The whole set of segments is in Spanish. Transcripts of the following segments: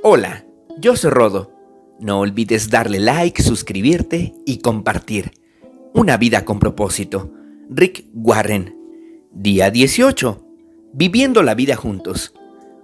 Hola, yo soy Rodo. No olvides darle like, suscribirte y compartir. Una vida con propósito. Rick Warren. Día 18. Viviendo la vida juntos.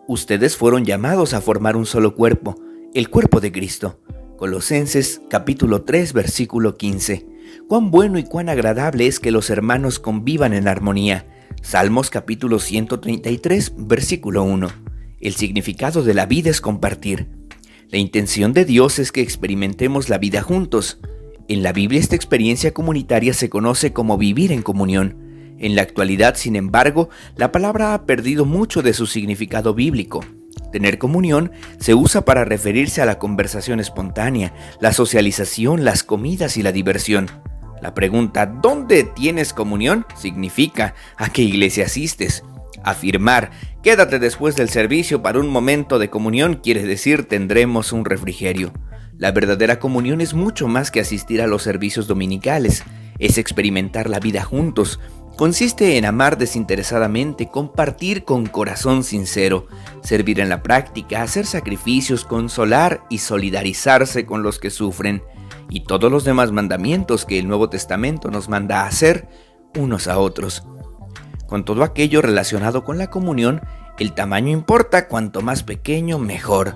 Ustedes fueron llamados a formar un solo cuerpo, el cuerpo de Cristo. Colosenses capítulo 3, versículo 15. Cuán bueno y cuán agradable es que los hermanos convivan en armonía. Salmos capítulo 133, versículo 1. El significado de la vida es compartir. La intención de Dios es que experimentemos la vida juntos. En la Biblia esta experiencia comunitaria se conoce como vivir en comunión. En la actualidad, sin embargo, la palabra ha perdido mucho de su significado bíblico. Tener comunión se usa para referirse a la conversación espontánea, la socialización, las comidas y la diversión. La pregunta ¿dónde tienes comunión? Significa ¿a qué iglesia asistes? Afirmar quédate después del servicio para un momento de comunión quiere decir tendremos un refrigerio. La verdadera comunión es mucho más que asistir a los servicios dominicales, es experimentar la vida juntos. Consiste en amar desinteresadamente, compartir con corazón sincero, servir en la práctica, hacer sacrificios, consolar y solidarizarse con los que sufren, y todos los demás mandamientos que el Nuevo Testamento nos manda a hacer unos a otros. Con todo aquello relacionado con la comunión, el tamaño importa, cuanto más pequeño, mejor.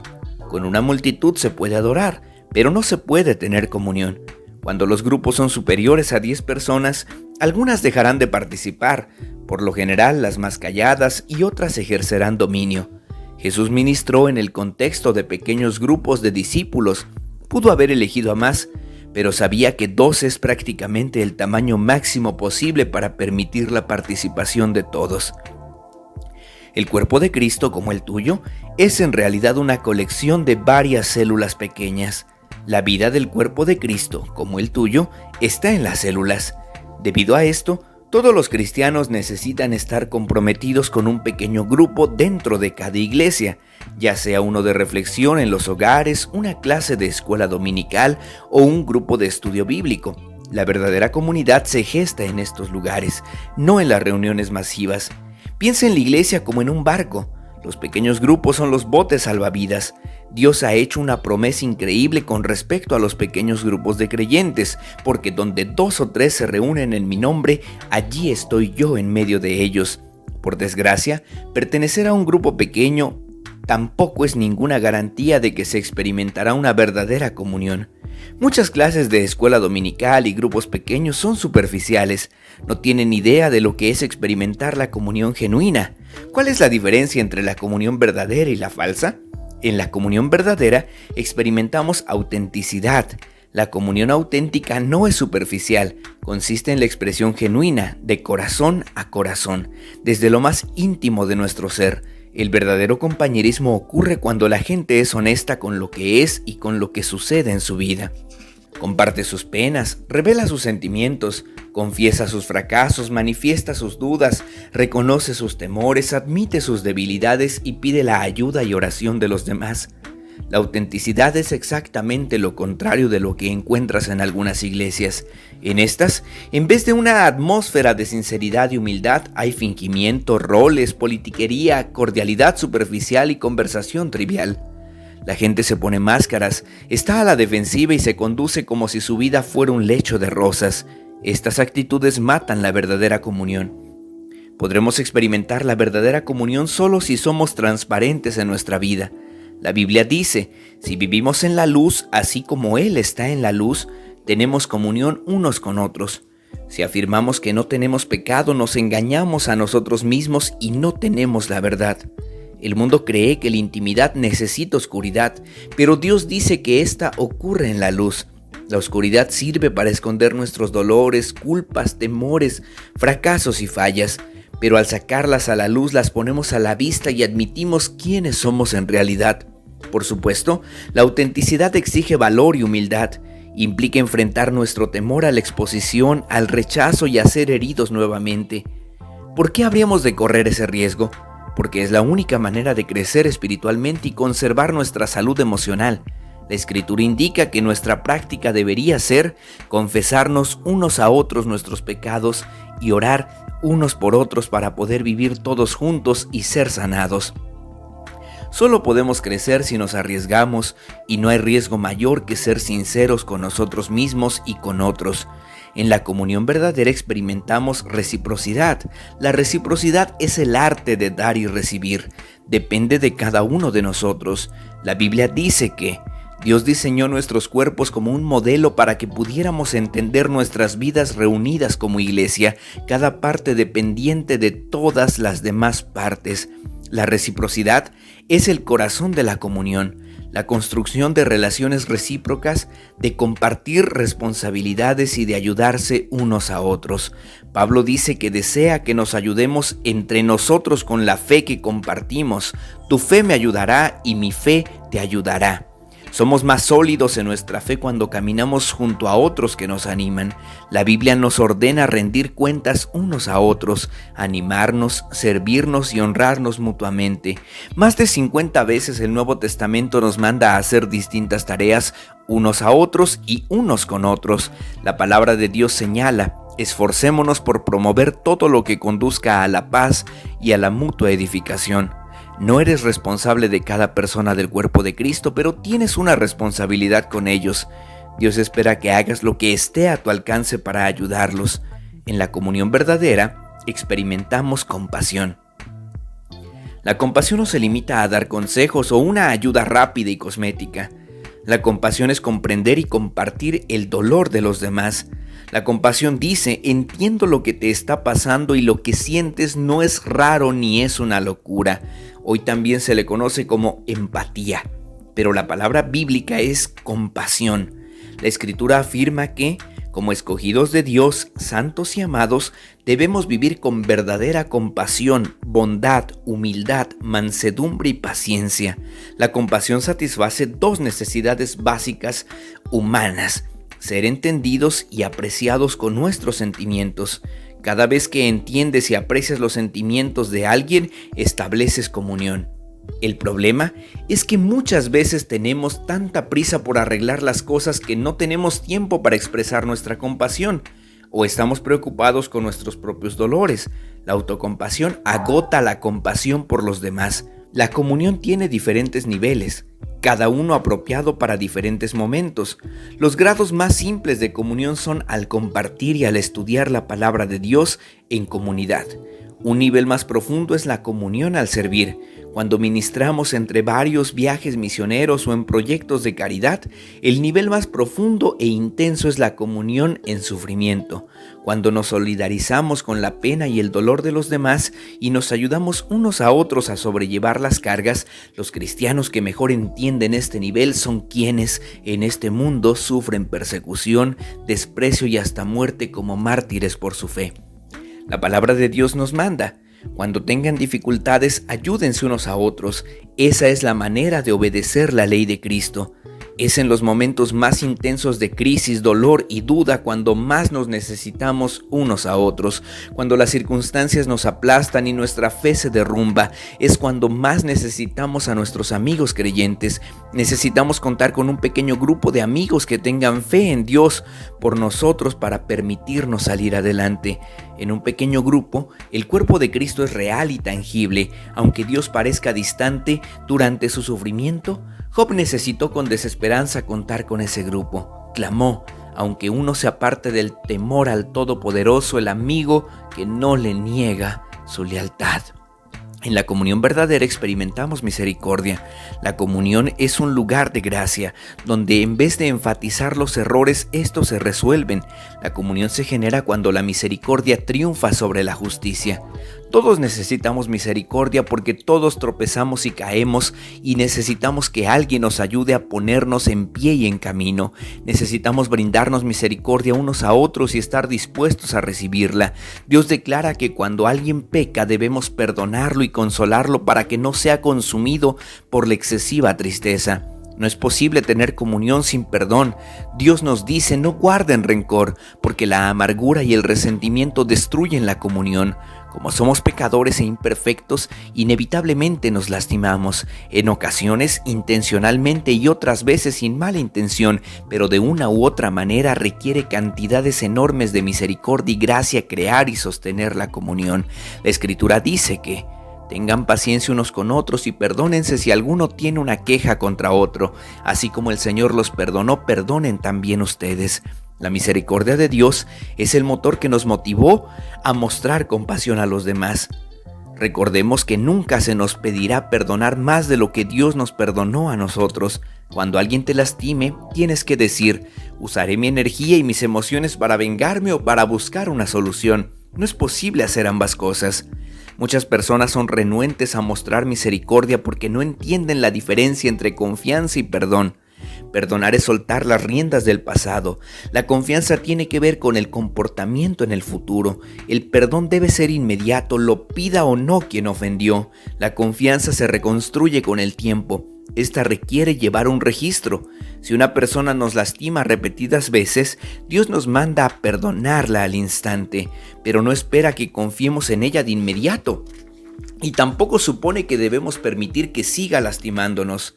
Con una multitud se puede adorar, pero no se puede tener comunión. Cuando los grupos son superiores a 10 personas, algunas dejarán de participar, por lo general las más calladas, y otras ejercerán dominio. Jesús ministró en el contexto de pequeños grupos de discípulos. Pudo haber elegido a más, pero sabía que 12 es prácticamente el tamaño máximo posible para permitir la participación de todos. El cuerpo de Cristo, como el tuyo, es en realidad una colección de varias células pequeñas. La vida del cuerpo de Cristo, como el tuyo, está en las células. Debido a esto, todos los cristianos necesitan estar comprometidos con un pequeño grupo dentro de cada iglesia, ya sea uno de reflexión en los hogares, una clase de escuela dominical o un grupo de estudio bíblico. La verdadera comunidad se gesta en estos lugares, no en las reuniones masivas. Piensa en la iglesia como en un barco. Los pequeños grupos son los botes salvavidas. Dios ha hecho una promesa increíble con respecto a los pequeños grupos de creyentes, porque donde 2 o 3 se reúnen en mi nombre, allí estoy yo en medio de ellos. Por desgracia, pertenecer a un grupo pequeño tampoco es ninguna garantía de que se experimentará una verdadera comunión. Muchas clases de escuela dominical y grupos pequeños son superficiales, no tienen idea de lo que es experimentar la comunión genuina. ¿Cuál es la diferencia entre la comunión verdadera y la falsa? En la comunión verdadera experimentamos autenticidad. La comunión auténtica no es superficial, consiste en la expresión genuina, de corazón a corazón, desde lo más íntimo de nuestro ser. El verdadero compañerismo ocurre cuando la gente es honesta con lo que es y con lo que sucede en su vida. Comparte sus penas, revela sus sentimientos, confiesa sus fracasos, manifiesta sus dudas, reconoce sus temores, admite sus debilidades y pide la ayuda y oración de los demás. La autenticidad es exactamente lo contrario de lo que encuentras en algunas iglesias. En estas, en vez de una atmósfera de sinceridad y humildad, hay fingimiento, roles, politiquería, cordialidad superficial y conversación trivial. La gente se pone máscaras, está a la defensiva y se conduce como si su vida fuera un lecho de rosas. Estas actitudes matan la verdadera comunión. Podremos experimentar la verdadera comunión solo si somos transparentes en nuestra vida. La Biblia dice, si vivimos en la luz, así como Él está en la luz, tenemos comunión unos con otros. Si afirmamos que no tenemos pecado, nos engañamos a nosotros mismos y no tenemos la verdad. El mundo cree que la intimidad necesita oscuridad, pero Dios dice que esta ocurre en la luz. La oscuridad sirve para esconder nuestros dolores, culpas, temores, fracasos y fallas, pero al sacarlas a la luz las ponemos a la vista y admitimos quiénes somos en realidad. Por supuesto, la autenticidad exige valor y humildad. Implica enfrentar nuestro temor a la exposición, al rechazo y a ser heridos nuevamente. ¿Por qué habríamos de correr ese riesgo? Porque es la única manera de crecer espiritualmente y conservar nuestra salud emocional. La Escritura indica que nuestra práctica debería ser confesarnos unos a otros nuestros pecados y orar unos por otros para poder vivir todos juntos y ser sanados. Solo podemos crecer si nos arriesgamos, y no hay riesgo mayor que ser sinceros con nosotros mismos y con otros. En la comunión verdadera experimentamos reciprocidad. La reciprocidad es el arte de dar y recibir. Depende de cada uno de nosotros. La Biblia dice que Dios diseñó nuestros cuerpos como un modelo para que pudiéramos entender nuestras vidas reunidas como iglesia, cada parte dependiente de todas las demás partes. La reciprocidad es el corazón de la comunión, la construcción de relaciones recíprocas, de compartir responsabilidades y de ayudarse unos a otros. Pablo dice que desea que nos ayudemos entre nosotros con la fe que compartimos. Tu fe me ayudará y mi fe te ayudará. Somos más sólidos en nuestra fe cuando caminamos junto a otros que nos animan. La Biblia nos ordena rendir cuentas unos a otros, animarnos, servirnos y honrarnos mutuamente. Más de 50 veces el Nuevo Testamento nos manda a hacer distintas tareas unos a otros y unos con otros. La palabra de Dios señala: esforcémonos por promover todo lo que conduzca a la paz y a la mutua edificación. No eres responsable de cada persona del cuerpo de Cristo, pero tienes una responsabilidad con ellos. Dios espera que hagas lo que esté a tu alcance para ayudarlos. En la comunión verdadera, experimentamos compasión. La compasión no se limita a dar consejos o una ayuda rápida y cosmética. La compasión es comprender y compartir el dolor de los demás. La compasión dice: entiendo lo que te está pasando y lo que sientes no es raro ni es una locura. Hoy también se le conoce como empatía, pero la palabra bíblica es compasión. La Escritura afirma que, como escogidos de Dios, santos y amados, debemos vivir con verdadera compasión, bondad, humildad, mansedumbre y paciencia. La compasión satisface dos necesidades básicas humanas: ser entendidos y apreciados con nuestros sentimientos. Cada vez que entiendes y aprecias los sentimientos de alguien, estableces comunión. El problema es que muchas veces tenemos tanta prisa por arreglar las cosas que no tenemos tiempo para expresar nuestra compasión, o estamos preocupados con nuestros propios dolores. La autocompasión agota la compasión por los demás. La comunión tiene diferentes niveles, cada uno apropiado para diferentes momentos. Los grados más simples de comunión son al compartir y al estudiar la palabra de Dios en comunidad. Un nivel más profundo es la comunión al servir. Cuando ministramos entre varios viajes misioneros o en proyectos de caridad, el nivel más profundo e intenso es la comunión en sufrimiento. Cuando nos solidarizamos con la pena y el dolor de los demás y nos ayudamos unos a otros a sobrellevar las cargas, los cristianos que mejor entienden este nivel son quienes en este mundo sufren persecución, desprecio y hasta muerte como mártires por su fe. La palabra de Dios nos manda: cuando tengan dificultades, ayúdense unos a otros. Esa es la manera de obedecer la ley de Cristo. Es en los momentos más intensos de crisis, dolor y duda cuando más nos necesitamos unos a otros. Cuando las circunstancias nos aplastan y nuestra fe se derrumba, es cuando más necesitamos a nuestros amigos creyentes. Necesitamos contar con un pequeño grupo de amigos que tengan fe en Dios por nosotros para permitirnos salir adelante. En un pequeño grupo, el cuerpo de Cristo es real y tangible. Aunque Dios parezca distante durante su sufrimiento, Job necesitó con desesperanza contar con ese grupo. Clamó: aunque uno se aparte del temor al Todopoderoso, el amigo que no le niega su lealtad. En la comunión verdadera experimentamos misericordia. La comunión es un lugar de gracia, donde en vez de enfatizar los errores, estos se resuelven. La comunión se genera cuando la misericordia triunfa sobre la justicia. Todos necesitamos misericordia porque todos tropezamos y caemos, y necesitamos que alguien nos ayude a ponernos en pie y en camino. Necesitamos brindarnos misericordia unos a otros y estar dispuestos a recibirla. Dios declara que cuando alguien peca debemos perdonarlo y consolarlo para que no sea consumido por la excesiva tristeza. No es posible tener comunión sin perdón. Dios nos dice: no guarden rencor, porque la amargura y el resentimiento destruyen la comunión. Como somos pecadores e imperfectos, inevitablemente nos lastimamos, en ocasiones intencionalmente y otras veces sin mala intención, pero de una u otra manera requiere cantidades enormes de misericordia y gracia crear y sostener la comunión. La Escritura dice que Tengan paciencia unos con otros y perdónense si alguno tiene una queja contra otro. Así como el Señor los perdonó, perdonen también ustedes. La misericordia de Dios es el motor que nos motivó a mostrar compasión a los demás. Recordemos que nunca se nos pedirá perdonar más de lo que Dios nos perdonó a nosotros. Cuando alguien te lastime, tienes que decir: usaré mi energía y mis emociones para vengarme o para buscar una solución. No es posible hacer ambas cosas. Muchas personas son renuentes a mostrar misericordia porque no entienden la diferencia entre confianza y perdón. Perdonar es soltar las riendas del pasado. La confianza tiene que ver con el comportamiento en el futuro. El perdón debe ser inmediato, lo pida o no quien ofendió. La confianza se reconstruye con el tiempo. Esta requiere llevar un registro. Si una persona nos lastima repetidas veces, Dios nos manda a perdonarla al instante, pero no espera que confiemos en ella de inmediato. Y tampoco supone que debemos permitir que siga lastimándonos.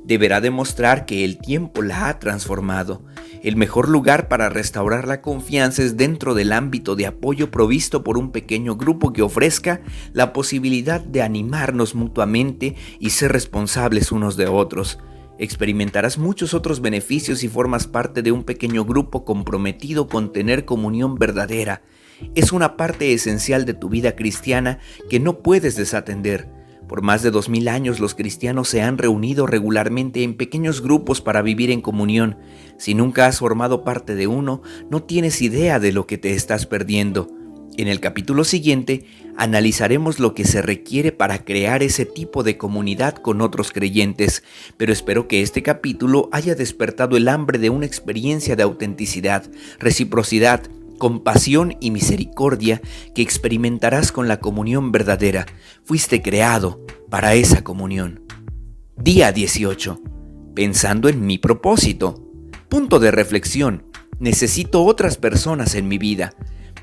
Deberá demostrar que el tiempo la ha transformado. El mejor lugar para restaurar la confianza es dentro del ámbito de apoyo provisto por un pequeño grupo que ofrezca la posibilidad de animarnos mutuamente y ser responsables unos de otros. Experimentarás muchos otros beneficios si formas parte de un pequeño grupo comprometido con tener comunión verdadera. Es una parte esencial de tu vida cristiana que no puedes desatender. Por más de 2000 años los cristianos se han reunido regularmente en pequeños grupos para vivir en comunión. Si nunca has formado parte de uno, no tienes idea de lo que te estás perdiendo. En el capítulo siguiente, analizaremos lo que se requiere para crear ese tipo de comunidad con otros creyentes, pero espero que este capítulo haya despertado el hambre de una experiencia de autenticidad, reciprocidad, compasión y misericordia que experimentarás con la comunión verdadera. Fuiste creado para esa comunión. Día 18. Pensando en mi propósito. Punto de reflexión. Necesito otras personas en mi vida.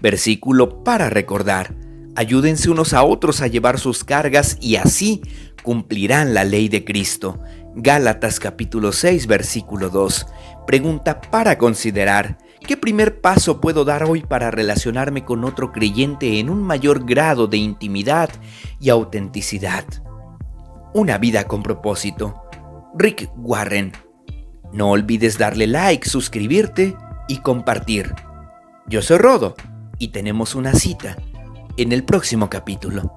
Versículo para recordar. Ayúdense unos a otros a llevar sus cargas y así cumplirán la ley de Cristo. Gálatas capítulo 6, versículo 2. Pregunta para considerar. ¿Qué primer paso puedo dar hoy para relacionarme con otro creyente en un mayor grado de intimidad y autenticidad? Una vida con propósito. Rick Warren. No olvides darle like, suscribirte y compartir. Yo soy Rodo y tenemos una cita en el próximo capítulo.